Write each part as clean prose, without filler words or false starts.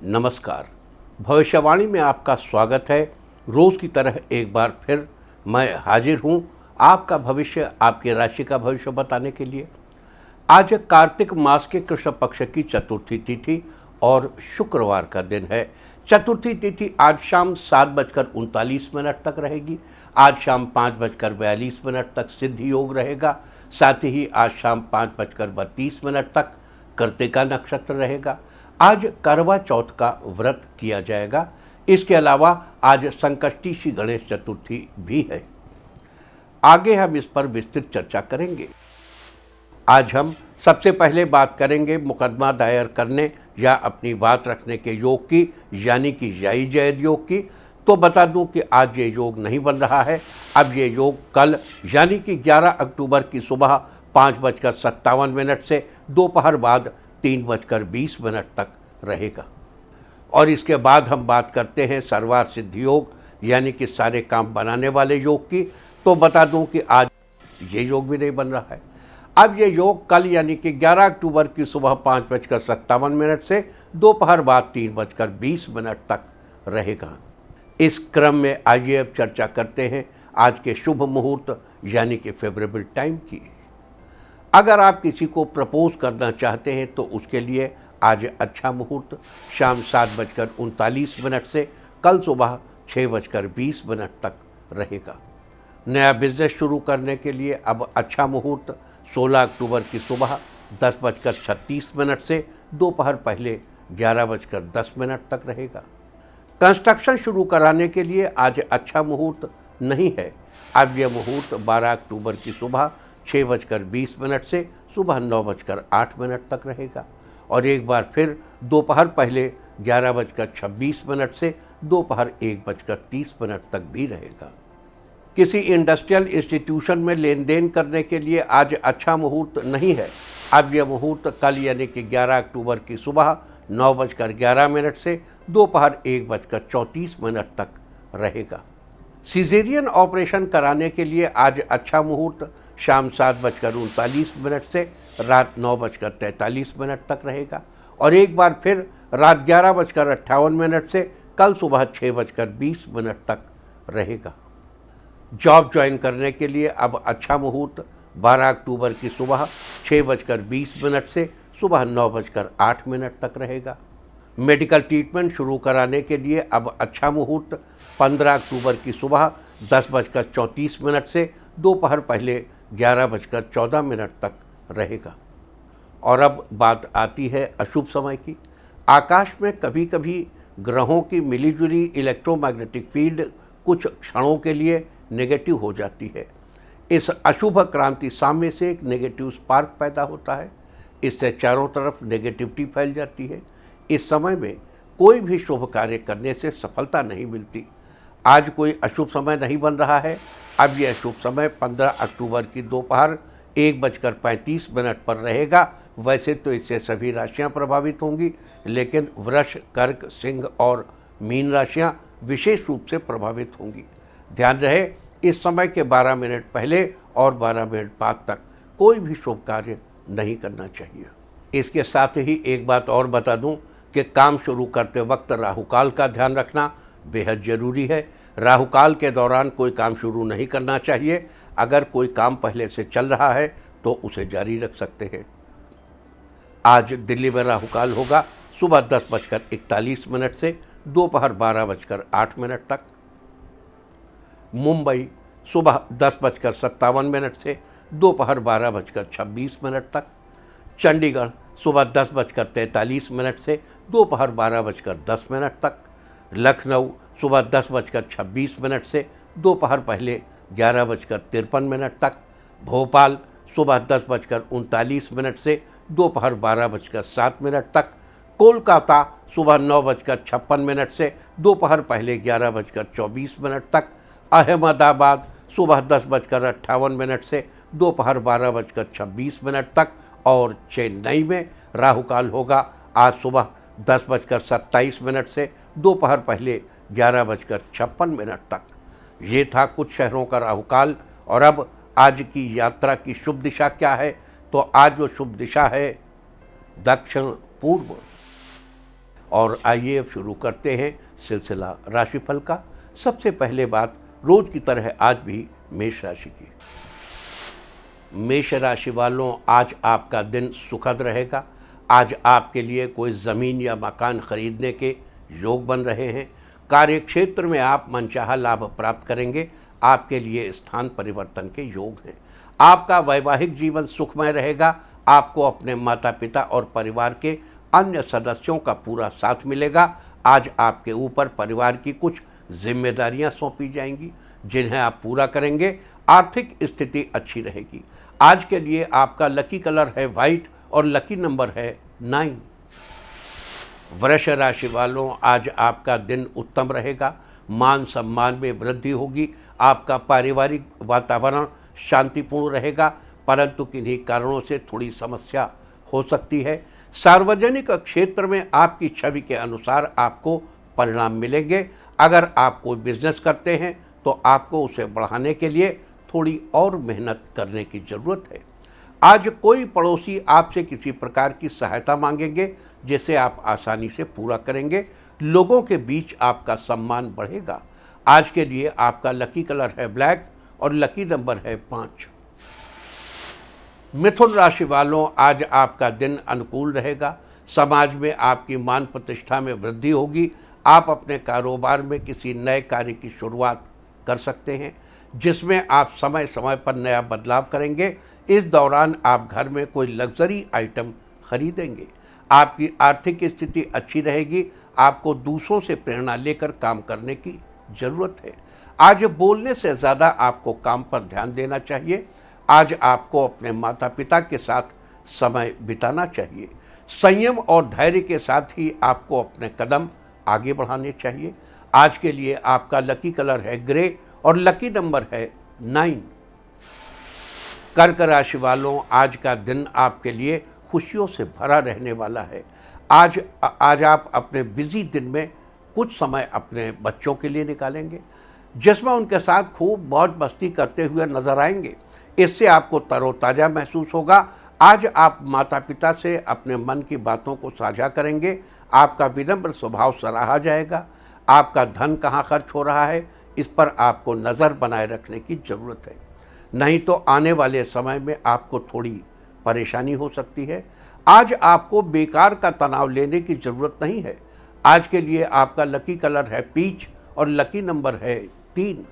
नमस्कार। भविष्यवाणी में आपका स्वागत है। रोज़ की तरह एक बार फिर मैं हाजिर हूँ आपका भविष्य, आपके राशि का भविष्य बताने के लिए। आज कार्तिक मास के कृष्ण पक्ष की चतुर्थी तिथि और शुक्रवार का दिन है। चतुर्थी तिथि आज शाम 7:39 तक रहेगी। आज शाम 5:42 तक सिद्धि योग रहेगा। साथ ही आज शाम 5:32 तक कृत्तिका नक्षत्र रहेगा। आज करवा चौथ का व्रत किया जाएगा। इसके अलावा आज संकष्टी श्री गणेश चतुर्थी भी है। आगे हम इस पर विस्तृत चर्चा करेंगे। आज हम सबसे पहले बात करेंगे मुकदमा दायर करने या अपनी बात रखने के योग की, यानी कि याई जैद योग की। तो बता दूं कि आज ये योग नहीं बन रहा है। अब ये योग कल यानी कि 11 अक्टूबर की सुबह 5:57 से दोपहर बाद 3:20 तक रहेगा। और इसके बाद हम बात करते हैं सर्वार्थ सिद्धि योग यानी कि सारे काम बनाने वाले योग की। तो बता दूं कि आज ये योग भी नहीं बन रहा है। अब ये योग कल यानी कि 11 अक्टूबर की सुबह 5:57 से दोपहर बाद 3:20 तक रहेगा। इस क्रम में आइए अब चर्चा करते हैं आज के शुभ मुहूर्त यानी कि फेवरेबल टाइम की। अगर आप किसी को प्रपोज करना चाहते हैं तो उसके लिए आज अच्छा मुहूर्त शाम 7:39 से कल सुबह 6:20 तक रहेगा। नया बिजनेस शुरू करने के लिए अब अच्छा मुहूर्त 16 अक्टूबर की सुबह 10:36 से दोपहर पहले 11:10 तक रहेगा। कंस्ट्रक्शन शुरू कराने के लिए आज अच्छा मुहूर्त नहीं है। अब यह मुहूर्त 12 अक्टूबर की सुबह 6:20 से सुबह 9:08 तक रहेगा। और एक बार फिर दोपहर पहले 11:26 से दोपहर 1:30 तक भी रहेगा। किसी इंडस्ट्रियल इंस्टीट्यूशन में लेन देन करने के लिए आज अच्छा मुहूर्त नहीं है। अब यह मुहूर्त कल यानी कि 11 अक्टूबर की सुबह 9:11 से दोपहर 1:34 तक रहेगा। सिजेरियन ऑपरेशन कराने के लिए आज अच्छा मुहूर्त शाम 7:39 से रात 9:43 तक रहेगा। और एक बार फिर रात 11:58 से कल सुबह 6:20 तक रहेगा। जॉब ज्वाइन करने के लिए अब अच्छा मुहूर्त 12 अक्टूबर की सुबह 6:20 से सुबह 9:08 तक रहेगा। मेडिकल ट्रीटमेंट शुरू कराने के लिए अब अच्छा मुहूर्त 15 अक्टूबर की सुबह 10:34 से दोपहर पहले 11:14 तक रहेगा। और अब बात आती है अशुभ समय की। आकाश में कभी कभी ग्रहों की मिलीजुली इलेक्ट्रोमैग्नेटिक फील्ड कुछ क्षणों के लिए नेगेटिव हो जाती है। इस अशुभ क्रांति साम्य से एक नेगेटिव स्पार्क पैदा होता है। इससे चारों तरफ नेगेटिविटी फैल जाती है। इस समय में कोई भी शुभ कार्य करने से सफलता नहीं मिलती। आज कोई अशुभ समय नहीं बन रहा है। अब यह शुभ समय 15 अक्टूबर की दोपहर 1:35 पर रहेगा। वैसे तो इससे सभी राशियां प्रभावित होंगी, लेकिन वृष, कर्क, सिंह और मीन राशियां विशेष रूप से प्रभावित होंगी। ध्यान रहे, इस समय के 12 मिनट पहले और 12 मिनट बाद तक कोई भी शुभ कार्य नहीं करना चाहिए। इसके साथ ही एक बात और बता दूं कि काम शुरू करते वक्त राहुकाल का ध्यान रखना बेहद ज़रूरी है। राहुकाल के दौरान कोई काम शुरू नहीं करना चाहिए। अगर कोई काम पहले से चल रहा है तो उसे जारी रख सकते हैं। आज दिल्ली में राहुकाल होगा सुबह 10:41 से दोपहर 12:08 तक। मुंबई सुबह 10:57 से दोपहर 12:26 तक। चंडीगढ़ सुबह 10:43 से दोपहर 12:10 तक। लखनऊ सुबह 10:26 से दोपहर पहले 11:53 तक। भोपाल सुबह 10:39 से दोपहर 12:07 तक। कोलकाता सुबह 9:56 से दोपहर पहले 11:24 तक। अहमदाबाद सुबह 10:58 से दोपहर 12:26 तक। और चेन्नई में राहुकाल होगा आज सुबह 10:27 से दोपहर पहले 11:56 तक। ये था कुछ शहरों का राहुकाल। और अब आज की यात्रा की शुभ दिशा क्या है? तो आज जो शुभ दिशा है दक्षिण पूर्व। और आइए अब शुरू करते हैं सिलसिला राशिफल का। सबसे पहले बात रोज की तरह आज भी मेष राशि की। मेष राशि वालों, आज आपका दिन सुखद रहेगा। आज आपके लिए कोई ज़मीन या मकान खरीदने के योग बन रहे हैं। कार्य क्षेत्र में आप मनचाहा लाभ प्राप्त करेंगे। आपके लिए स्थान परिवर्तन के योग हैं। आपका वैवाहिक जीवन सुखमय रहेगा। आपको अपने माता पिता और परिवार के अन्य सदस्यों का पूरा साथ मिलेगा। आज आपके ऊपर परिवार की कुछ जिम्मेदारियां सौंपी जाएंगी जिन्हें आप पूरा करेंगे। आर्थिक स्थिति अच्छी रहेगी। आज के लिए आपका लकी कलर है वाइट और लकी नंबर है 9। वृष राशि वालों, आज आपका दिन उत्तम रहेगा। मान सम्मान में वृद्धि होगी। आपका पारिवारिक वातावरण शांतिपूर्ण रहेगा, परंतु किन्हीं कारणों से थोड़ी समस्या हो सकती है। सार्वजनिक क्षेत्र में आपकी छवि के अनुसार आपको परिणाम मिलेंगे। अगर आप कोई बिजनेस करते हैं तो आपको उसे बढ़ाने के लिए थोड़ी और मेहनत करने की ज़रूरत है। आज कोई पड़ोसी आपसे किसी प्रकार की सहायता मांगेंगे जिसे आप आसानी से पूरा करेंगे। लोगों के बीच आपका सम्मान बढ़ेगा। आज के लिए आपका लकी कलर है ब्लैक और लकी नंबर है 5। मिथुन राशि वालों, आज आपका दिन अनुकूल रहेगा। समाज में आपकी मान प्रतिष्ठा में वृद्धि होगी। आप अपने कारोबार में किसी नए कार्य की शुरुआत कर सकते हैं जिसमें आप समय समय पर नया बदलाव करेंगे। इस दौरान आप घर में कोई लग्जरी आइटम खरीदेंगे। आपकी आर्थिक स्थिति अच्छी रहेगी। आपको दूसरों से प्रेरणा लेकर काम करने की ज़रूरत है। आज बोलने से ज़्यादा आपको काम पर ध्यान देना चाहिए। आज आपको अपने माता पिता के साथ समय बिताना चाहिए। संयम और धैर्य के साथ ही आपको अपने कदम आगे बढ़ाने चाहिए। आज के लिए आपका लकी कलर है ग्रे और लकी नंबर है 9। कर्क राशि वालों, आज का दिन आपके लिए खुशियों से भरा रहने वाला है। आज आप अपने बिजी दिन में कुछ समय अपने बच्चों के लिए निकालेंगे जिसमें उनके साथ खूब मौज मस्ती करते हुए नजर आएंगे। इससे आपको तरोताज़ा महसूस होगा। आज आप माता पिता से अपने मन की बातों को साझा करेंगे। आपका विनम्र स्वभाव सराहा जाएगा। आपका धन कहाँ खर्च हो रहा है इस पर आपको नज़र बनाए रखने की ज़रूरत है, नहीं तो आने वाले समय में आपको थोड़ी परेशानी हो सकती है। आज आपको बेकार का तनाव लेने की ज़रूरत नहीं है। आज के लिए आपका लकी कलर है पीच और लकी नंबर है 3।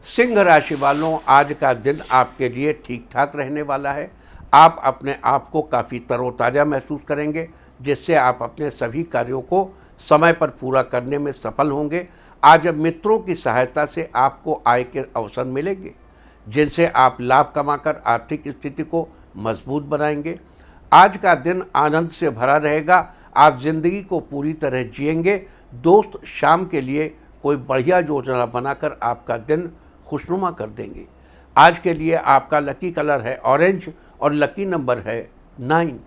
सिंह राशि वालों, आज का दिन आपके लिए ठीक ठाक रहने वाला है। आप अपने आप को काफ़ी तरोताज़ा महसूस करेंगे जिससे आप अपने सभी कार्यों को समय पर पूरा करने में सफल होंगे। आज मित्रों की सहायता से आपको आय के अवसर मिलेंगे जिनसे आप लाभ कमाकर आर्थिक स्थिति को मजबूत बनाएंगे। आज का दिन आनंद से भरा रहेगा। आप जिंदगी को पूरी तरह जिएंगे। दोस्त शाम के लिए कोई बढ़िया योजना बनाकर आपका दिन खुशनुमा कर देंगे। आज के लिए आपका लकी कलर है ऑरेंज और लकी नंबर है 9।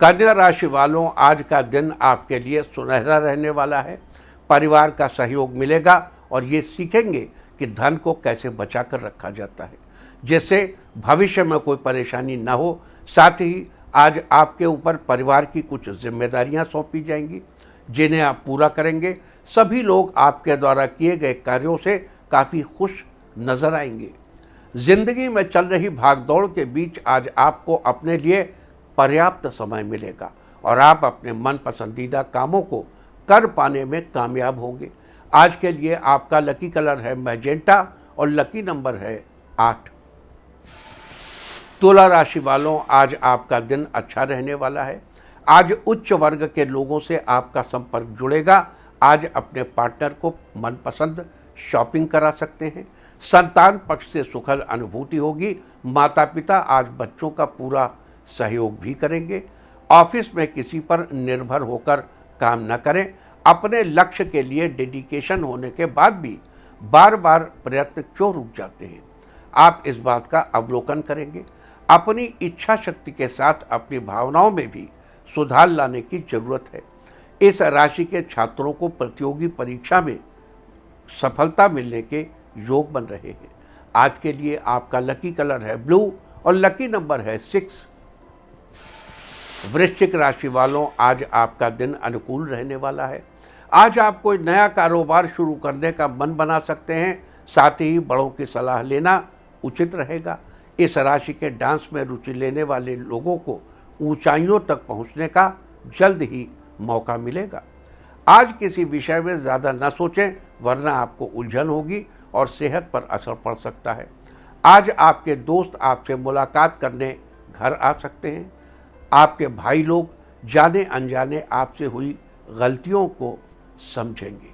कन्या राशि वालों, आज का दिन आपके लिए सुनहरा रहने वाला है। परिवार का सहयोग मिलेगा और ये सीखेंगे कि धन को कैसे बचा कर रखा जाता है जिससे भविष्य में कोई परेशानी न हो। साथ ही आज आपके ऊपर परिवार की कुछ जिम्मेदारियां सौंपी जाएंगी जिन्हें आप पूरा करेंगे। सभी लोग आपके द्वारा किए गए कार्यों से काफ़ी खुश नजर आएंगे। जिंदगी में चल रही भागदौड़ के बीच आज आपको अपने लिए पर्याप्त समय मिलेगा और आप अपने मन पसंदीदा कामों को कर पाने में कामयाब होंगे। आज के लिए आपका लकी कलर है मैजेंटा और लकी नंबर है 8। तुला राशि वालों, आज आपका दिन अच्छा रहने वाला है। आज उच्च वर्ग के लोगों से आपका संपर्क जुड़ेगा। आज अपने पार्टनर को मनपसंद शॉपिंग करा सकते हैं। संतान पक्ष से सुखद अनुभूति होगी। माता पिता आज बच्चों का पूरा सहयोग भी करेंगे। ऑफिस में किसी पर निर्भर होकर काम न करें। अपने लक्ष्य के लिए डेडिकेशन होने के बाद भी बार बार प्रयत्न क्यों रुक जाते हैं, आप इस बात का अवलोकन करेंगे। अपनी इच्छा शक्ति के साथ अपनी भावनाओं में भी सुधार लाने की जरूरत है। इस राशि के छात्रों को प्रतियोगी परीक्षा में सफलता मिलने के योग बन रहे हैं। आज के लिए आपका लकी कलर है ब्लू और लकी नंबर है 6। वृश्चिक राशि वालों, आज आपका दिन अनुकूल रहने वाला है। आज आप कोई नया कारोबार शुरू करने का मन बना सकते हैं। साथ ही बड़ों की सलाह लेना उचित रहेगा। इस राशि के डांस में रुचि लेने वाले लोगों को ऊंचाइयों तक पहुंचने का जल्द ही मौका मिलेगा। आज किसी विषय में ज़्यादा न सोचें, वरना आपको उलझन होगी और सेहत पर असर पड़ सकता है। आज आपके दोस्त आपसे मुलाकात करने घर आ सकते हैं। आपके भाई लोग जाने अनजाने आपसे हुई गलतियों को समझेंगे।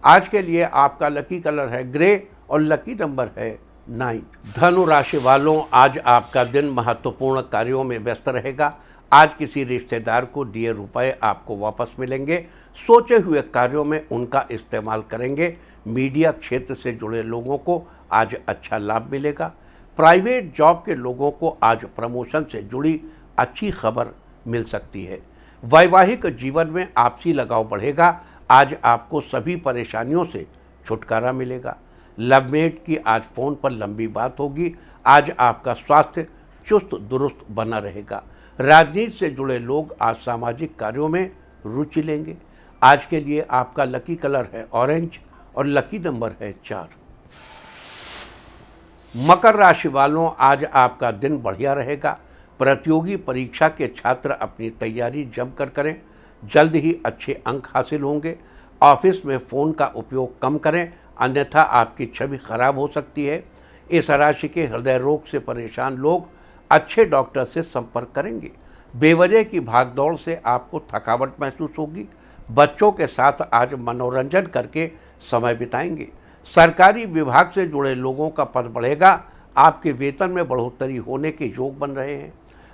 आज के लिए आपका लकी कलर है ग्रे और लकी नंबर है 9। धनु राशि वालों, आज आपका दिन महत्वपूर्ण कार्यों में व्यस्त रहेगा। आज किसी रिश्तेदार को दिए रुपए आपको वापस मिलेंगे। सोचे हुए कार्यों में उनका इस्तेमाल करेंगे। मीडिया क्षेत्र से जुड़े लोगों को आज अच्छा लाभ मिलेगा। प्राइवेट जॉब के लोगों को आज प्रमोशन से जुड़ी अच्छी खबर मिल सकती है। वैवाहिक जीवन में आपसी लगाव बढ़ेगा। आज आपको सभी परेशानियों से छुटकारा मिलेगा। लवमेट की आज फ़ोन पर लंबी बात होगी। आज आपका स्वास्थ्य चुस्त दुरुस्त बना रहेगा। राजनीति से जुड़े लोग आज सामाजिक कार्यों में रुचि लेंगे। आज के लिए आपका लकी कलर है ऑरेंज और लकी नंबर है 4। मकर राशि वालों, आज आपका दिन बढ़िया रहेगा। प्रतियोगी परीक्षा के छात्र अपनी तैयारी जमकर करें। जल्द ही अच्छे अंक हासिल होंगे। ऑफिस में फ़ोन का उपयोग कम करें, अन्यथा आपकी छवि खराब हो सकती है। इस राशि के हृदय रोग से परेशान लोग अच्छे डॉक्टर से संपर्क करेंगे। बेवजह की भागदौड़ से आपको थकावट महसूस होगी। बच्चों के साथ आज मनोरंजन करके समय बिताएंगे। सरकारी विभाग से जुड़े लोगों का पद बढ़ेगा। आपके वेतन में बढ़ोतरी होने के योग बन रहे हैं।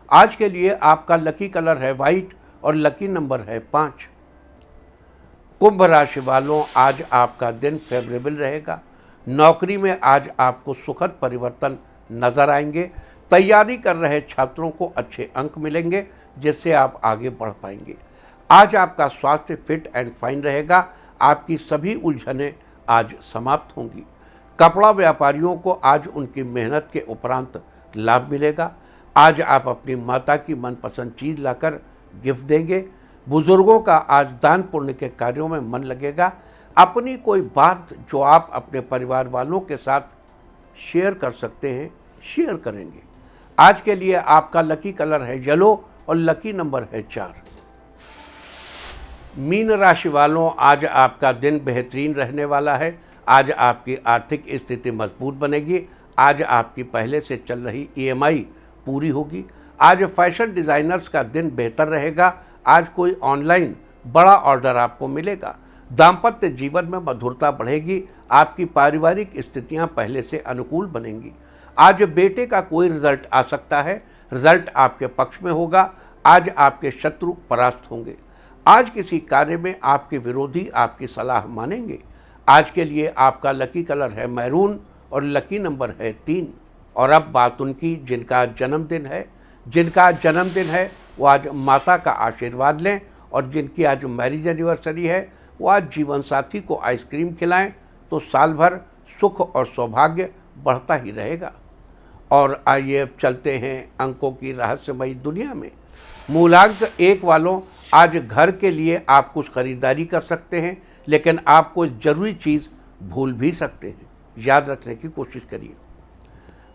आज के लिए आपका लकी कलर है वाइट और लकी नंबर है 5। कुंभ राशि वालों, आज आपका दिन फेवरेबल रहेगा। नौकरी में आज आपको सुखद परिवर्तन नजर आएंगे। तैयारी कर रहे छात्रों को अच्छे अंक मिलेंगे, जिससे आप आगे बढ़ पाएंगे। आज आपका स्वास्थ्य फिट एंड फाइन रहेगा। आपकी सभी उलझनें आज समाप्त होंगी। कपड़ा व्यापारियों को आज उनकी मेहनत के उपरांत लाभ मिलेगा। आज आप अपनी माता की मनपसंद चीज़ लाकर गिफ्ट देंगे। बुजुर्गों का आज दान पुण्य के कार्यों में मन लगेगा। अपनी कोई बात जो आप अपने परिवार वालों के साथ शेयर कर सकते हैं, शेयर करेंगे। आज के लिए आपका लकी कलर है येलो और लकी नंबर है 4। मीन राशि वालों, आज आपका दिन बेहतरीन रहने वाला है। आज आपकी आर्थिक स्थिति मजबूत बनेगी। आज आपकी पहले से चल रही EMI पूरी होगी। आज फैशन डिज़ाइनर्स का दिन बेहतर रहेगा। आज कोई ऑनलाइन बड़ा ऑर्डर आपको मिलेगा। दाम्पत्य जीवन में मधुरता बढ़ेगी। आपकी पारिवारिक स्थितियां पहले से अनुकूल बनेंगी। आज बेटे का कोई रिजल्ट आ सकता है। रिजल्ट आपके पक्ष में होगा। आज आपके शत्रु परास्त होंगे। आज किसी कार्य में आपके विरोधी आपकी सलाह मानेंगे। आज के लिए आपका लकी कलर है मैरून और लकी नंबर है 3। और अब बात उनकी जिनका जन्मदिन है। जिनका जन्मदिन है वो आज माता का आशीर्वाद लें, और जिनकी आज मैरिज एनिवर्सरी है वो आज जीवन साथी को आइसक्रीम खिलाएं, तो साल भर सुख और सौभाग्य बढ़ता ही रहेगा। और आइए अब चलते हैं अंकों की रहस्यमयी दुनिया में। मूलांक 1 वालों, आज घर के लिए आप कुछ खरीदारी कर सकते हैं, लेकिन आप कोई ज़रूरी चीज़ भूल भी सकते हैं। याद रखने की कोशिश करिए।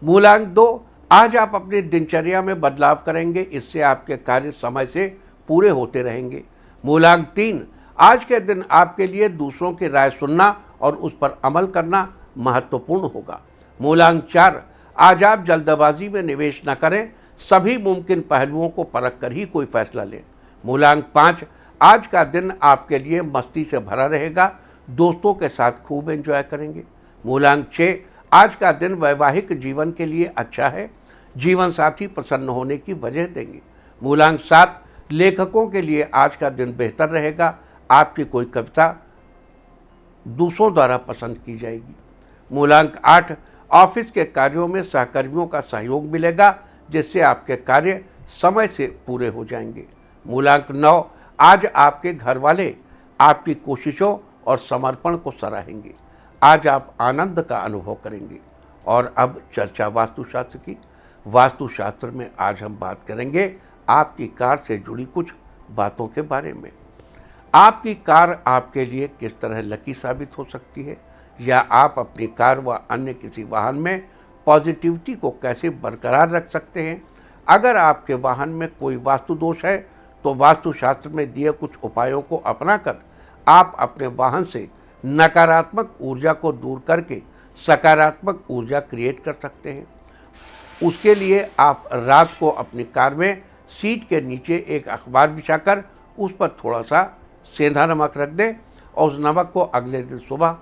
मूलांक 2, आज आप अपनी दिनचर्या में बदलाव करेंगे। इससे आपके कार्य समय से पूरे होते रहेंगे। मूलांक 3, आज के दिन आपके लिए दूसरों की राय सुनना और उस पर अमल करना महत्वपूर्ण होगा। मूलांक 4, आज आप जल्दबाजी में निवेश न करें। सभी मुमकिन पहलुओं को परख कर ही कोई फैसला लें। मूलांक 5, आज का दिन आपके लिए मस्ती से भरा रहेगा। दोस्तों के साथ खूब एंजॉय करेंगे। मूलांक 6, आज का दिन वैवाहिक जीवन के लिए अच्छा है। जीवन साथी प्रसन्न होने की वजह देंगे। मूलांक 7, लेखकों के लिए आज का दिन बेहतर रहेगा। आपकी कोई कविता दूसरों द्वारा पसंद की जाएगी। मूलांक 8, ऑफिस के कार्यों में सहकर्मियों का सहयोग मिलेगा, जिससे आपके कार्य समय से पूरे हो जाएंगे। मूलांक 9, आज आपके घर वाले आपकी कोशिशों और समर्पण को सराहेंगे। आज आप आनंद का अनुभव करेंगे। और अब चर्चा वास्तुशास्त्र की। वास्तुशास्त्र में आज हम बात करेंगे आपकी कार से जुड़ी कुछ बातों के बारे में। आपकी कार आपके लिए किस तरह लकी साबित हो सकती है, या आप अपनी कार व अन्य किसी वाहन में पॉजिटिविटी को कैसे बरकरार रख सकते हैं। अगर आपके वाहन में कोई वास्तु दोष है तो वास्तुशास्त्र में दिए कुछ उपायों को अपनाकर आप अपने वाहन से नकारात्मक ऊर्जा को दूर करके सकारात्मक ऊर्जा क्रिएट कर सकते हैं। उसके लिए आप रात को अपनी कार में सीट के नीचे एक अखबार बिछाकर उस पर थोड़ा सा सेंधा नमक रख दें और उस नमक को अगले दिन सुबह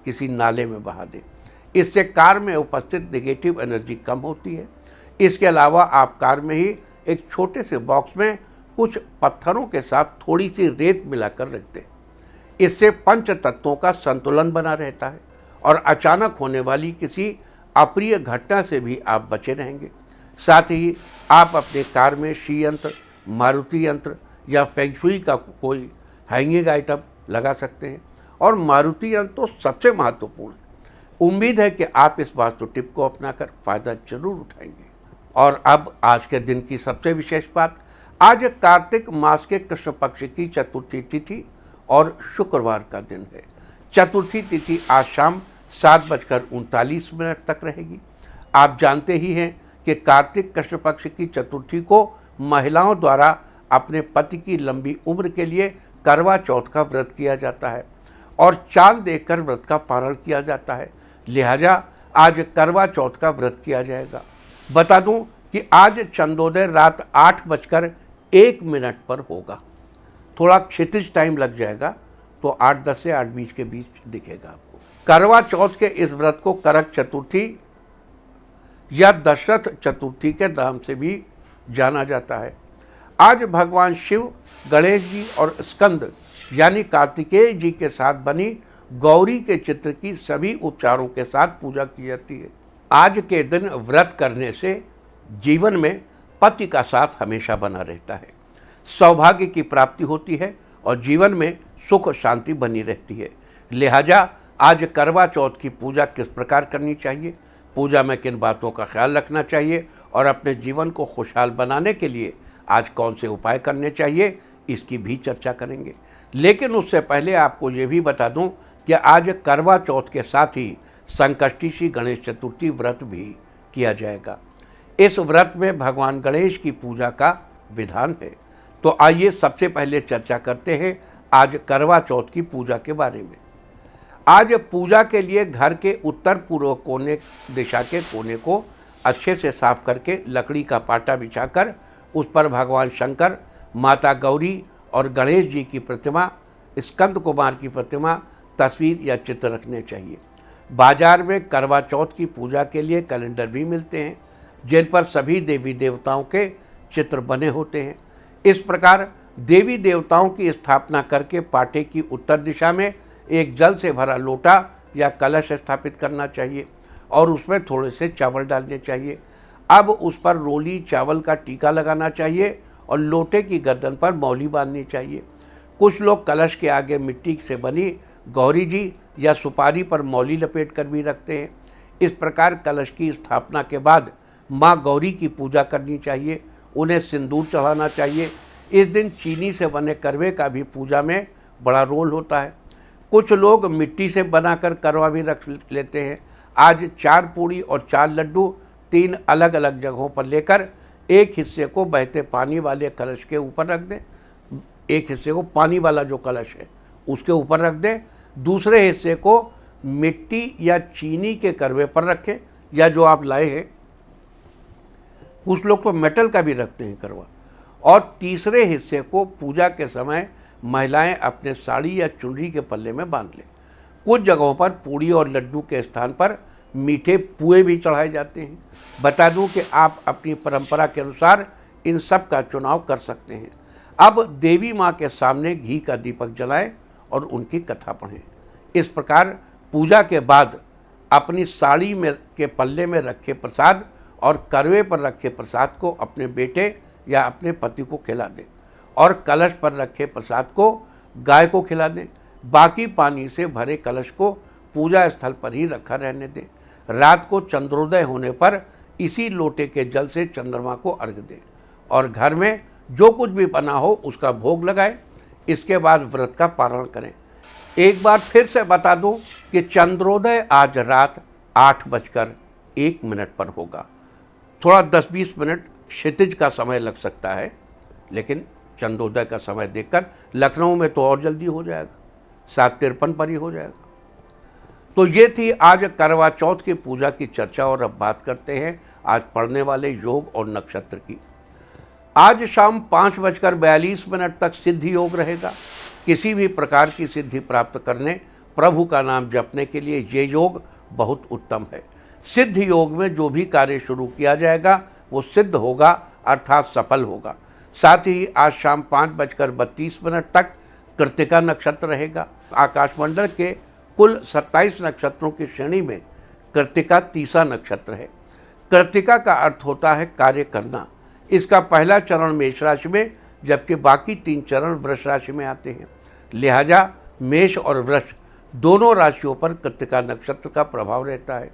किसी नाले में बहा दें। इससे कार में उपस्थित नेगेटिव एनर्जी कम होती है। इसके अलावा आप कार में ही एक छोटे से बॉक्स में कुछ पत्थरों के साथ थोड़ी सी रेत मिलाकर रख दें। इससे पंच तत्वों का संतुलन बना रहता है और अचानक होने वाली किसी अप्रिय घटना से भी आप बचे रहेंगे। साथ ही आप अपने कार में शी यंत्र, मारुति यंत्र या फेंगशुई का कोई हैंगिंग आइटम लगा सकते हैं, और मारुति यंत्र तो सबसे महत्वपूर्ण है। उम्मीद है कि आप इस वास्तु टिप को अपनाकर फ़ायदा जरूर उठाएंगे। और अब आज के दिन की सबसे विशेष बात, आज कार्तिक मास के कृष्ण पक्ष की चतुर्थी तिथि और शुक्रवार का दिन है। चतुर्थी तिथि आज शाम 7:39 तक रहेगी। आप जानते ही हैं कि कार्तिक कृष्ण पक्ष की चतुर्थी को महिलाओं द्वारा अपने पति की लंबी उम्र के लिए करवा चौथ का व्रत किया जाता है और चांद देखकर व्रत का पारण किया जाता है। लिहाजा आज करवा चौथ का व्रत किया जाएगा। बता दूं कि आज चंद्रोदय रात 8:01 पर होगा। थोड़ा क्षितिज टाइम लग जाएगा, तो 8:10 से 8:20 के बीच दिखेगा आपको। करवा चौथ के इस व्रत को करक चतुर्थी या दशरथ चतुर्थी के नाम से भी जाना जाता है। आज भगवान शिव, गणेश जी और स्कंद यानी कार्तिकेय जी के साथ बनी गौरी के चित्र की सभी उपचारों के साथ पूजा की जाती है। आज के दिन व्रत करने से जीवन में पति का साथ हमेशा बना रहता है, सौभाग्य की प्राप्ति होती है और जीवन में सुख शांति बनी रहती है। लिहाजा आज करवा चौथ की पूजा किस प्रकार करनी चाहिए, पूजा में किन बातों का ख्याल रखना चाहिए और अपने जीवन को खुशहाल बनाने के लिए आज कौन से उपाय करने चाहिए, इसकी भी चर्चा करेंगे। लेकिन उससे पहले आपको ये भी बता दूं कि आज करवा चौथ के साथ ही संकष्टी श्री गणेश चतुर्थी व्रत भी किया जाएगा। इस व्रत में भगवान गणेश की पूजा का विधान है। तो आइए सबसे पहले चर्चा करते हैं आज करवा चौथ की पूजा के बारे में। आज पूजा के लिए घर के उत्तर पूर्व कोने दिशा के कोने को अच्छे से साफ करके लकड़ी का पाटा बिछाकर उस पर भगवान शंकर, माता गौरी और गणेश जी की प्रतिमा, स्कंद कुमार की प्रतिमा, तस्वीर या चित्र रखने चाहिए। बाजार में करवा चौथ की पूजा के लिए कैलेंडर भी मिलते हैं जिन पर सभी देवी देवताओं के चित्र बने होते हैं। इस प्रकार देवी देवताओं की स्थापना करके पाटे की उत्तर दिशा में एक जल से भरा लोटा या कलश स्थापित करना चाहिए और उसमें थोड़े से चावल डालने चाहिए। अब उस पर रोली चावल का टीका लगाना चाहिए और लोटे की गर्दन पर मौली बांधनी चाहिए। कुछ लोग कलश के आगे मिट्टी से बनी गौरी जी या सुपारी पर मौली लपेट कर भी रखते हैं। इस प्रकार कलश की स्थापना के बाद माँ गौरी की पूजा करनी चाहिए, उन्हें सिंदूर चढ़ाना चाहिए। इस दिन चीनी से बने करवे का भी पूजा में बड़ा रोल होता है। कुछ लोग मिट्टी से बनाकर करवा भी रख लेते हैं। आज 4 पूड़ी और 4 लड्डू 3 अलग अलग जगहों पर लेकर एक हिस्से को बहते पानी वाले कलश के ऊपर रख दें, एक हिस्से को पानी वाला जो कलश है उसके ऊपर रख दें, दूसरे हिस्से को मिट्टी या चीनी के करवे पर रखें या जो आप लाए हैं, कुछ लोग तो मेटल का भी रखते हैं करवा, और तीसरे हिस्से को पूजा के समय महिलाएं अपने साड़ी या चुनरी के पल्ले में बांध लें। कुछ जगहों पर पूड़ी और लड्डू के स्थान पर मीठे पुए भी चढ़ाए जाते हैं। बता दूं कि आप अपनी परंपरा के अनुसार इन सब का चुनाव कर सकते हैं। अब देवी माँ के सामने घी का दीपक जलाएं और उनकी कथा पढ़ें। इस प्रकार पूजा के बाद अपनी साड़ी में के पल्ले में रखे प्रसाद और करवे पर रखे प्रसाद को अपने बेटे या अपने पति को खिला दें और कलश पर रखे प्रसाद को गाय को खिला दें। बाकी पानी से भरे कलश को पूजा स्थल पर ही रखा रहने दें। रात को चंद्रोदय होने पर इसी लोटे के जल से चंद्रमा को अर्घ दें और घर में जो कुछ भी बना हो उसका भोग लगाएं, इसके बाद व्रत का पारण करें। एक बार फिर से बता दूं कि चंद्रोदय आज रात 8:01 पर होगा। थोड़ा 10-20 मिनट क्षितिज का समय लग सकता है, लेकिन चंद्रोदय का समय देखकर लखनऊ में तो और जल्दी हो जाएगा, 7:53 पर ही हो जाएगा। तो ये थी आज करवा चौथ की पूजा की चर्चा। और अब बात करते हैं आज पड़ने वाले योग और नक्षत्र की। आज शाम 5:42 तक सिद्धि योग रहेगा। किसी भी प्रकार की सिद्धि प्राप्त करने, प्रभु का नाम जपने के लिए ये योग बहुत उत्तम है। सिद्ध योग में जो भी कार्य शुरू किया जाएगा वो सिद्ध होगा, अर्थात सफल होगा। साथ ही आज शाम 5:32 तक कृत्तिका नक्षत्र रहेगा। आकाशमंडल के कुल 27 नक्षत्रों की श्रेणी में कृत्तिका तीसरा नक्षत्र है। कृत्तिका का अर्थ होता है कार्य करना। इसका पहला चरण मेष राशि में, जबकि बाकी 3 चरण वृष राशि में आते हैं। लिहाजा मेष और वृष दोनों राशियों पर कृत्तिका नक्षत्र का प्रभाव रहता है।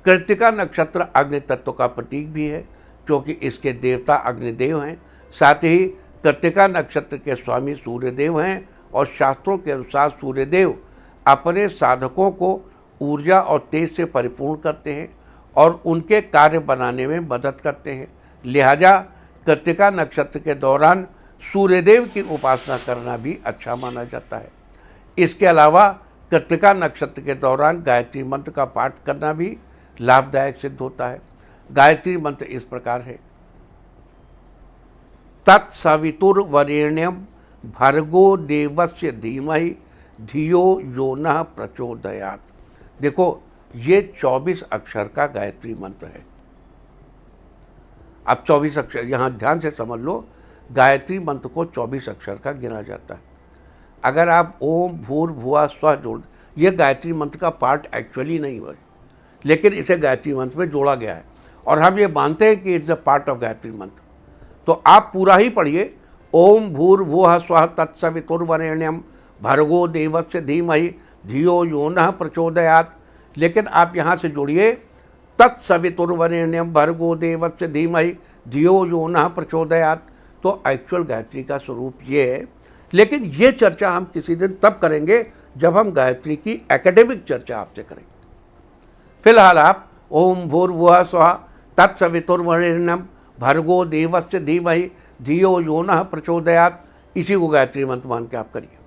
कृत्तिका नक्षत्र अग्नि तत्व का प्रतीक भी है, क्योंकि इसके देवता अग्निदेव हैं। साथ ही कृत्तिका नक्षत्र के स्वामी सूर्यदेव हैं और शास्त्रों के अनुसार सूर्यदेव अपने साधकों को ऊर्जा और तेज से परिपूर्ण करते हैं और उनके कार्य बनाने में मदद करते हैं। लिहाजा कृत्तिका नक्षत्र के दौरान सूर्यदेव की उपासना करना भी अच्छा माना जाता है। इसके अलावा कृत्तिका नक्षत्र के दौरान गायत्री मंत्र का पाठ करना भी लाभदायक सिद्ध होता है। गायत्री मंत्र इस प्रकार है: तत्सवितुर्वरेण्यं भर्गो देवस्य धीमहि धियो यो नः प्रचोदयात्। देखो, ये 24 अक्षर का गायत्री मंत्र है। अब 24 अक्षर यहाँ ध्यान से समझ लो, गायत्री मंत्र को 24 अक्षर का गिना जाता है। अगर आप ओम भूर्भुवः स्वः जोड़, ये गायत्री मंत्र का पार्ट एक्चुअली नहीं है, लेकिन इसे गायत्री मंत्र में जोड़ा गया है और हम ये मानते हैं कि it's a part of Gayatri मंत्र। तो आप पूरा ही पढ़िए, ओम भूर्भुवः स्वः तत्सवितुर्वरेण्यं भर्गो देवस्य धीमहि धियो यो नः प्रचोदयात्। लेकिन आप यहाँ से जोड़िए तत्सवितुर्वरेण्यं भर्गो देवस्य धीमहि धियो यो नः प्रचोदयात्। तो एक्चुअल गायत्री का स्वरूप ये है। लेकिन ये चर्चा हम किसी दिन तब करेंगे जब हम गायत्री की एकेडमिक चर्चा आपसे करेंगे। फिलहाल आप ओम भूर्भुवः स्वः तत्सवितुर्वरेण्यं भर्गो देवस्य धीमहि धियो यो नः प्रचोदयात्, इसी को गायत्री मंत्र मान के आप करिए।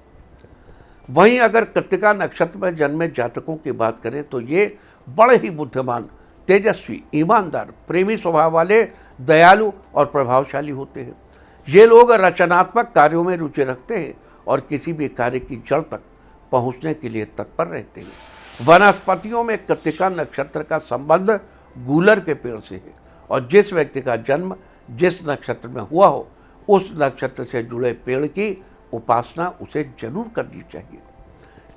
वहीं अगर कृत्तिका नक्षत्र में जन्मे जातकों की बात करें तो ये बड़े ही बुद्धिमान, तेजस्वी, ईमानदार, प्रेमी स्वभाव वाले, दयालु और प्रभावशाली होते हैं। ये लोग रचनात्मक कार्यों में रुचि रखते हैं और किसी भी कार्य की जड़ तक पहुंचने के लिए तत्पर रहते हैं। वनस्पतियों में कृत्तिका नक्षत्र का संबंध गूलर के पेड़ से है और जिस व्यक्ति का जन्म जिस नक्षत्र में हुआ हो, उस नक्षत्र से जुड़े पेड़ की उपासना उसे जरूर करनी चाहिए।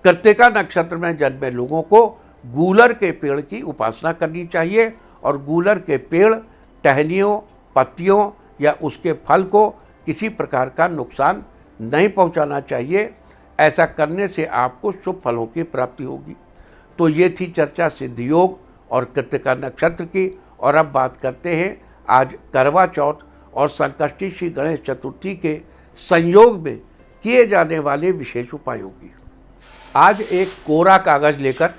कृत्तिका नक्षत्र में जन्मे लोगों को गूलर के पेड़ की उपासना करनी चाहिए और गूलर के पेड़, टहनियों, पत्तियों या उसके फल को किसी प्रकार का नुकसान नहीं पहुंचाना चाहिए। ऐसा करने से आपको शुभ फलों की प्राप्ति होगी। तो ये थी चर्चा सिद्ध योग और कृत्तिका नक्षत्र की। और अब बात करते हैं आज करवा चौथ और संकष्टी श्री गणेश चतुर्थी के संयोग में किए जाने वाले विशेष उपायों की। आज एक कोरा कागज लेकर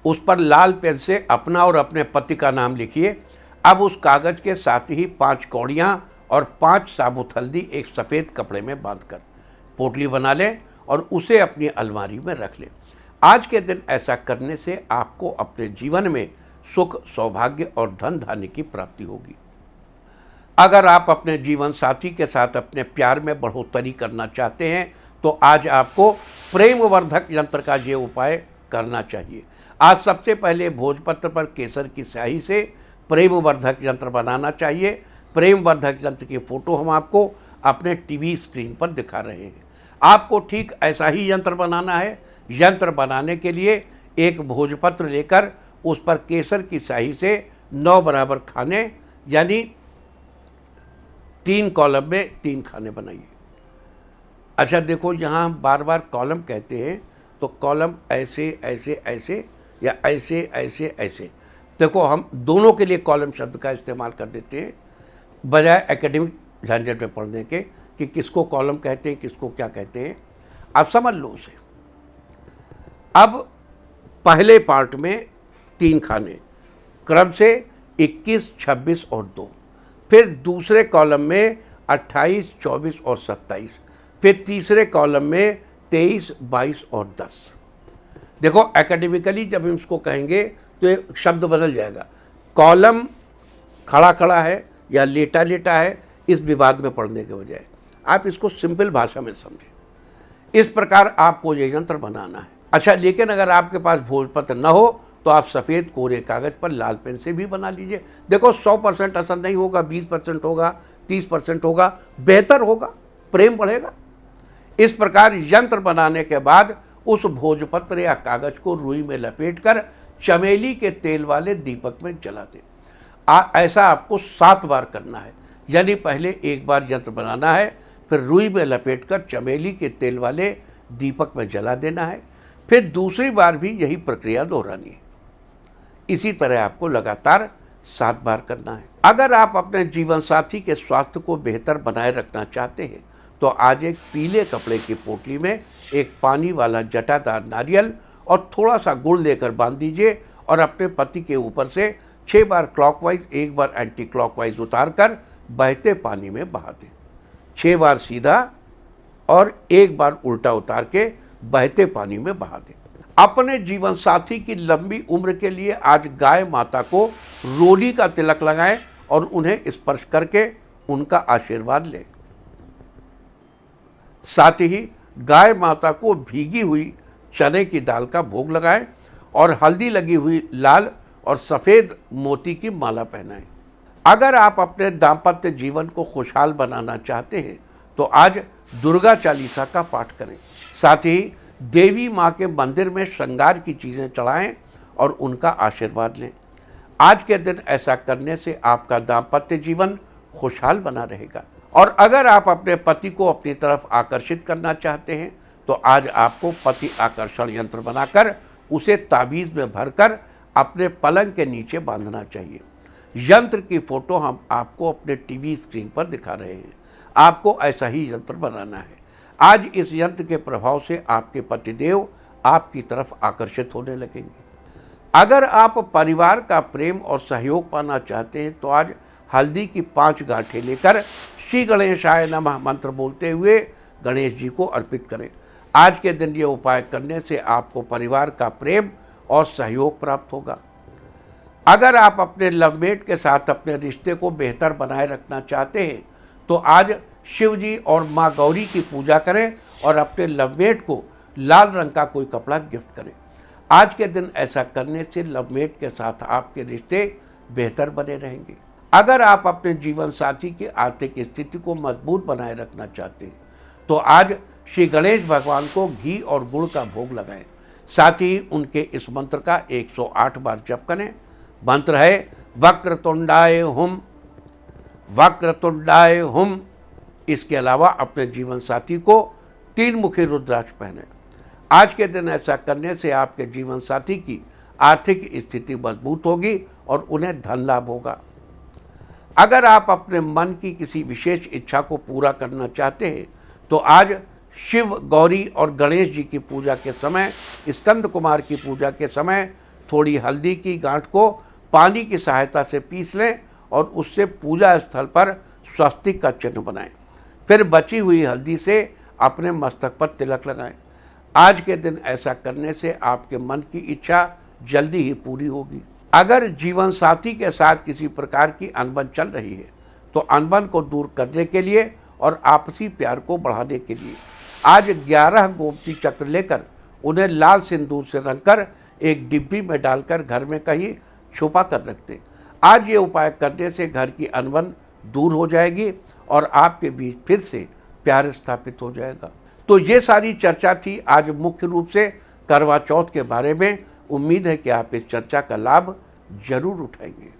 उस पर लाल पेन से अपना और अपने पति का नाम लिखिए। अब उस कागज के साथ ही 5 कौड़ियाँ और 5 साबुत हल्दी एक सफ़ेद कपड़े में बांधकर पोटली बना लें और उसे अपनी अलमारी में रख लें। आज के दिन ऐसा करने से आपको अपने जीवन में सुख, सौभाग्य और धन धान्य की प्राप्ति होगी। अगर आप अपने जीवन साथी के साथ अपने प्यार में बढ़ोतरी करना चाहते हैं तो आज आपको प्रेम वर्धक यंत्र का ये उपाय करना चाहिए। आज सबसे पहले भोजपत्र पर केसर की स्याही से प्रेम वर्धक यंत्र बनाना चाहिए। प्रेम वर्धक यंत्र की फोटो हम आपको अपने टीवी स्क्रीन पर दिखा रहे हैं। आपको ठीक ऐसा ही यंत्र बनाना है। यंत्र बनाने के लिए एक भोजपत्र लेकर उस पर केसर की स्याही से 9 बराबर खाने, यानी 3 कॉलम में 3 खाने बनाइए। अच्छा देखो, यहाँ हम बार बार कॉलम कहते हैं तो कॉलम ऐसे ऐसे ऐसे या ऐसे ऐसे ऐसे, देखो हम दोनों के लिए कॉलम शब्द का इस्तेमाल कर देते हैं बजाय एकेडमिक झंझट में पढ़ने के कि किसको कॉलम कहते हैं, किसको क्या कहते हैं, आप समझ लो उसे। अब पहले पार्ट में 3 खाने क्रम से 21, 26 और 2, फिर दूसरे कॉलम में 28, 24 और 27, फिर तीसरे कॉलम में 23, 22 और 10। देखो एकेडमिकली जब हम इसको कहेंगे तो ये शब्द बदल जाएगा। कॉलम खड़ा खड़ा है या लेटा लेटा है, इस विवाद में पढ़ने के बजाय आप इसको सिंपल भाषा में समझें। इस प्रकार आपको ये यंत्र बनाना है। अच्छा, लेकिन अगर आपके पास भोजपत्र न हो तो आप सफ़ेद कोरे कागज़ पर लाल पेन से भी बना लीजिए। देखो 100% असर नहीं होगा, 20% होगा, 30% होगा, बेहतर होगा, प्रेम बढ़ेगा। इस प्रकार यंत्र बनाने के बाद उस भोजपत्र या कागज़ को रुई में लपेटकर चमेली के तेल वाले दीपक में जला दें। ऐसा आपको 7 बार करना है। यानी पहले एक बार यंत्र बनाना है, फिर रुई में लपेटकर चमेली के तेल वाले दीपक में जला देना है, फिर दूसरी बार भी यही प्रक्रिया दोहरानी है। इसी तरह आपको लगातार 7 बार करना है। अगर आप अपने जीवन साथी के स्वास्थ्य को बेहतर बनाए रखना चाहते हैं तो आज एक पीले कपड़े की पोटली में एक पानी वाला जटादार नारियल और थोड़ा सा गुड़ लेकर बांध दीजिए और अपने पति के ऊपर से 6 बार क्लॉकवाइज, 1 बार एंटी क्लॉकवाइज उतारकर बहते पानी में बहा दें। 6 बार सीधा और 1 बार उल्टा उतार के बहते पानी में बहा दें। अपने जीवन साथी की लंबी उम्र के लिए आज गाय माता को रोली का तिलक लगाएं और उन्हें स्पर्श करके उनका आशीर्वाद लें। साथ ही गाय माता को भीगी हुई चने की दाल का भोग लगाएं और हल्दी लगी हुई लाल और सफ़ेद मोती की माला पहनाएं। अगर आप अपने दाम्पत्य जीवन को खुशहाल बनाना चाहते हैं तो आज दुर्गा चालीसा का पाठ करें। साथ ही देवी माँ के मंदिर में श्रृंगार की चीज़ें चढ़ाएं और उनका आशीर्वाद लें। आज के दिन ऐसा करने से आपका दाम्पत्य जीवन खुशहाल बना रहेगा। और अगर आप अपने पति को अपनी तरफ आकर्षित करना चाहते हैं तो आज आपको पति आकर्षण यंत्र बनाकर उसे ताबीज़ में भरकर अपने पलंग के नीचे बांधना चाहिए। यंत्र की फ़ोटो हम आपको अपने टीवी स्क्रीन पर दिखा रहे हैं। आपको ऐसा ही यंत्र बनाना है। आज इस यंत्र के प्रभाव से आपके पतिदेव आपकी तरफ आकर्षित होने लगेंगे। अगर आप परिवार का प्रेम और सहयोग पाना चाहते हैं तो आज हल्दी की 5 गांठें लेकर श्री गणेशाय नमः मंत्र बोलते हुए गणेश जी को अर्पित करें। आज के दिन ये उपाय करने से आपको परिवार का प्रेम और सहयोग प्राप्त होगा। अगर आप अपने लवमेट के साथ अपने रिश्ते को बेहतर बनाए रखना चाहते हैं तो आज शिव जी और माँ गौरी की पूजा करें और अपने लवमेट को लाल रंग का कोई कपड़ा गिफ्ट करें। आज के दिन ऐसा करने से लवमेट के साथ आपके रिश्ते बेहतर बने रहेंगे। अगर आप अपने जीवन साथी की आर्थिक स्थिति को मजबूत बनाए रखना चाहते हैं तो आज श्री गणेश भगवान को घी और गुड़ का भोग लगाएं। साथ ही उनके इस मंत्र का 108 बार जप करें। मंत्र है वक्रतुंडाय हुम, वक्रतुंडाय हुम। इसके अलावा अपने जीवन साथी को 3 मुखी रुद्राक्ष पहने। आज के दिन ऐसा करने से आपके जीवन साथी की आर्थिक स्थिति मजबूत होगी और उन्हें धन लाभ होगा। अगर आप अपने मन की किसी विशेष इच्छा को पूरा करना चाहते हैं तो आज शिव, गौरी और गणेश जी की पूजा के समय, स्कंद कुमार की पूजा के समय थोड़ी हल्दी की गांठ को पानी की सहायता से पीस लें और उससे पूजा स्थल पर स्वस्तिक का चिन्ह बनाएं। फिर बची हुई हल्दी से अपने मस्तक पर तिलक लगाएं। आज के दिन ऐसा करने से आपके मन की इच्छा जल्दी ही पूरी होगी। अगर जीवन साथी के साथ किसी प्रकार की अनबन चल रही है तो अनबन को दूर करने के लिए और आपसी प्यार को बढ़ाने के लिए आज 11 गोमती चक्र लेकर उन्हें लाल सिंदूर से रंगकर एक डिब्बी में डालकर घर में कहीं छुपा कर रख दें। आज ये उपाय करने से घर की अनबन दूर हो जाएगी और आपके बीच फिर से प्यार स्थापित हो जाएगा। तो ये सारी चर्चा थी आज मुख्य रूप से करवा चौथ के बारे में। उम्मीद है कि आप इस चर्चा का लाभ जरूर उठाएंगे।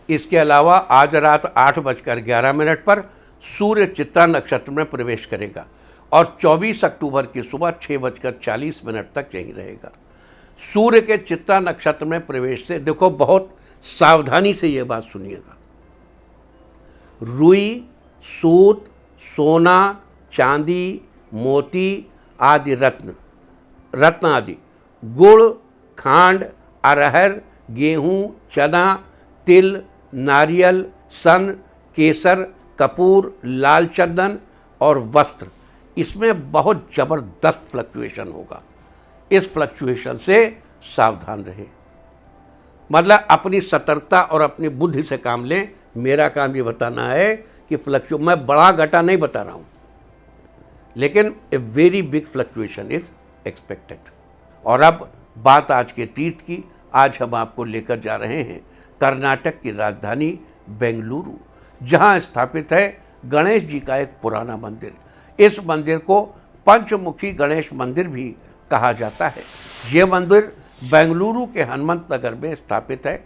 इसके अलावा आज रात 8:11 पर सूर्य चित्रा नक्षत्र में प्रवेश करेगा और 24 अक्टूबर की सुबह 6:40 तक यहीं रहेगा। सूर्य के चित्रा नक्षत्र में प्रवेश से देखो, बहुत सावधानी से ये बात सुनिएगा, रुई, सूत, सोना, चांदी, मोती आदि रत्न आदि, गुड़, खांड, अरहर, गेहूं, चना, तिल, नारियल, सन, केसर, कपूर, लाल चंदन और वस्त्र, इसमें बहुत ज़बरदस्त फ्लक्चुएशन होगा। इस फ्लक्चुएशन से सावधान रहें। मतलब अपनी सतर्कता और अपनी बुद्धि से काम लें। मेरा काम ये बताना है कि मैं बड़ा घटा नहीं बता रहा हूँ, लेकिन a very big fluctuation is expected. और अब बात आज के तीर्थ की। आज हम आपको लेकर जा रहे हैं कर्नाटक की राजधानी बेंगलुरु, जहाँ स्थापित है गणेश जी का एक पुराना मंदिर। इस मंदिर को पंचमुखी गणेश मंदिर भी कहा जाता है। ये मंदिर बेंगलुरु के हनुमंत नगर में स्थापित है।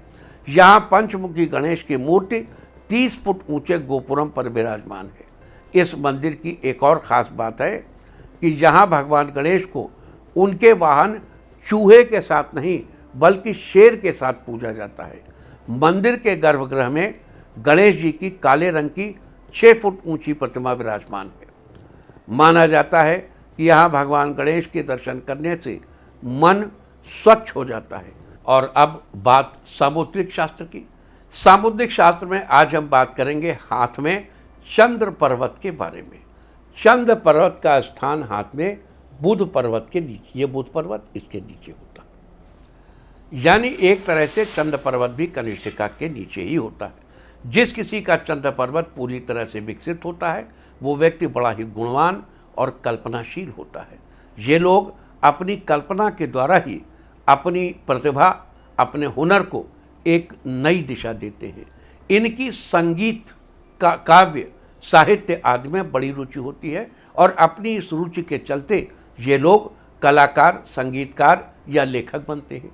यहाँ पंचमुखी गणेश की मूर्ति 30 फुट ऊंचे गोपुरम पर विराजमान है। इस मंदिर की एक और ख़ास बात है कि यहाँ भगवान गणेश को उनके वाहन चूहे के साथ नहीं बल्कि शेर के साथ पूजा जाता है। मंदिर के गर्भगृह में गणेश जी की काले रंग की 6 फुट ऊंची प्रतिमा विराजमान है। माना जाता है कि यहाँ भगवान गणेश के दर्शन करने से मन स्वच्छ हो जाता है। और अब बात सामुद्रिक शास्त्र की। सामुद्रिक शास्त्र में आज हम बात करेंगे हाथ में चंद्र पर्वत के बारे में। चंद्र पर्वत का स्थान हाथ में बुध पर्वत के नीचे, ये बुध पर्वत इसके नीचे होता है। यानी एक तरह से चंद्र पर्वत भी कनिष्ठिका के नीचे ही होता है। जिस किसी का चंद्र पर्वत पूरी तरह से विकसित होता है वो व्यक्ति बड़ा ही गुणवान और कल्पनाशील होता है। ये लोग अपनी कल्पना के द्वारा ही अपनी प्रतिभा, अपने हुनर को एक नई दिशा देते हैं। इनकी संगीत का काव्य, साहित्य आदि में बड़ी रुचि होती है और अपनी इस रुचि के चलते ये लोग कलाकार, संगीतकार या लेखक बनते हैं।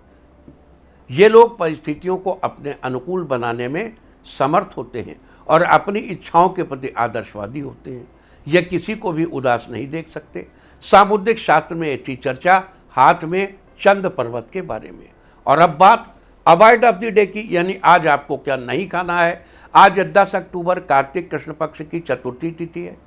ये लोग परिस्थितियों को अपने अनुकूल बनाने में समर्थ होते हैं और अपनी इच्छाओं के प्रति आदर्शवादी होते हैं। यह किसी को भी उदास नहीं देख सकते। सामुद्रिक शास्त्र में ऐसी चर्चा हाथ में चंद्र पर्वत के बारे में। और अब बात अवॉइड ऑफ द डे की, यानी आज आपको क्या नहीं खाना है। आज 10 अक्टूबर कार्तिक कृष्ण पक्ष की चतुर्थी तिथि है।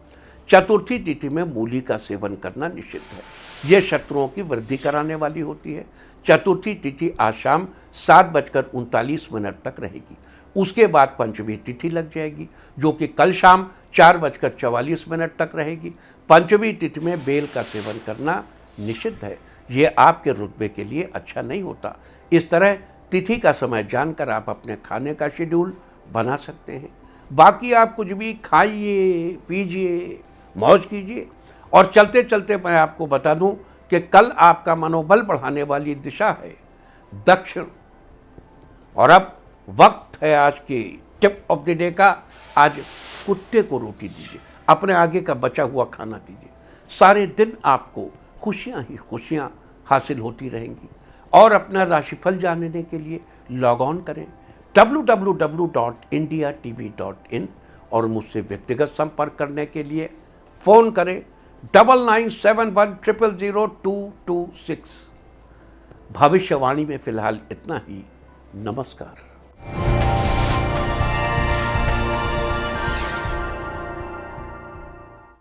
चतुर्थी तिथि में मूली का सेवन करना निषिद्ध है। ये शत्रुओं की वृद्धि कराने वाली होती है। चतुर्थी तिथि आज शाम 7:39 तक रहेगी। उसके बाद पंचमी तिथि लग जाएगी जो कि कल शाम 4:44 तक रहेगी। पंचमी तिथि में बेल का सेवन करना निषिद्ध है। ये आपके रुतबे के लिए अच्छा नहीं होता। इस तरह तिथि का समय जानकर आप अपने खाने का शेड्यूल बना सकते हैं। बाकी आप कुछ भी खाइए, पीजिए, मौज कीजिए। और चलते चलते मैं आपको बता दूं कि कल आपका मनोबल बढ़ाने वाली दिशा है दक्षिण। और अब वक्त है आज की टिप ऑफ द डे का। आज कुत्ते को रोटी दीजिए, अपने आगे का बचा हुआ खाना दीजिए। सारे दिन आपको खुशियां ही खुशियां हासिल होती रहेंगी। और अपना राशिफल जानने के लिए लॉग ऑन करें www.indiatv.in और मुझसे व्यक्तिगत संपर्क करने के लिए फ़ोन करें 9971000226। भविष्यवाणी में फिलहाल इतना ही। नमस्कार।